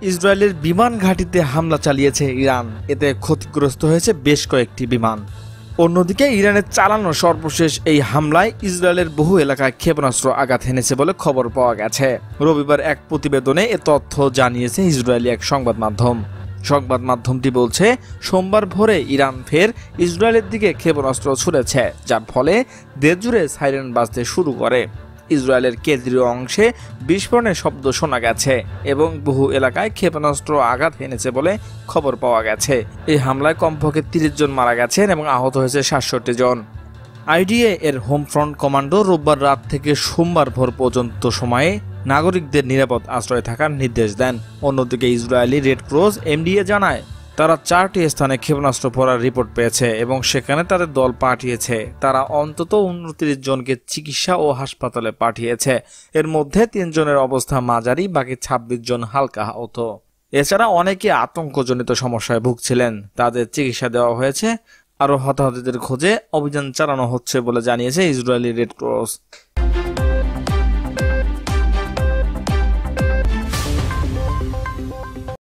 ইসরায়েলের বিমান ঘাঁটিতে হামলা চালিয়েছে ইরান, এতে ক্ষতিগ্রস্ত হয়েছে বেশ কয়েকটি বিমান। অন্যদিকে ইরানের চালানো সর্বশেষ এই হামলায় ইসরায়েলের বহু এলাকায় ক্ষেপণাস্ত্র আঘাত হেনেছে বলে খবর পাওয়া গেছে। রবিবার এক প্রতিবেদনে এ তথ্য জানিয়েছে ইসরায়েলি এক সংবাদ মাধ্যমটি বলছে, সোমবার ভোরে ইরান ফের ইসরায়েলের দিকে ক্ষেপণাস্ত্র ছুড়েছে, যার ফলে দেশজুড়ে সাইরেন বাজতে শুরু করে। ইসরায়েলের কেন্দ্রীয় অংশে বিস্ফোরণের শব্দ শোনা গেছে এবং বহু এলাকায় ক্ষেপণাস্ত্র আঘাত হেনেছে বলে খবর পাওয়া গেছে। এই হামলায় কমপক্ষে 30 জন মারা গেছেন এবং আহত হয়েছে 67 জন। আইডিএ এর হোম ফ্রন্ট কমান্ডো রোববার রাত থেকে সোমবার ভোর পর্যন্ত সময়ে নাগরিকদের নিরাপদ আশ্রয়ে থাকার নির্দেশ দেন। অন্যদিকে ইসরায়েলি রেড ক্রস এমডিএ জানায়, তারা 4টি স্থানে ক্ষেপণাস্ত্র পড়ার রিপোর্ট পেয়েছে এবং সেখানে তাদের দল পাঠিয়েছে। তারা অন্তত 29 জনকে চিকিৎসা ও হাসপাতালে পাঠিয়েছে। এর মধ্যে 3 জনের অবস্থা মাঝারি, বাকি 26 জন হালকা আহত। এছাড়া অনেকে আতঙ্কজনিত সমস্যায় ভুগছিলেন, তাদের চিকিৎসা দেওয়া হয়েছে। আরও হতাহতদের খোঁজে অভিযান চালানো হচ্ছে বলে জানিয়েছে ইসরায়েলি রেড ক্রস।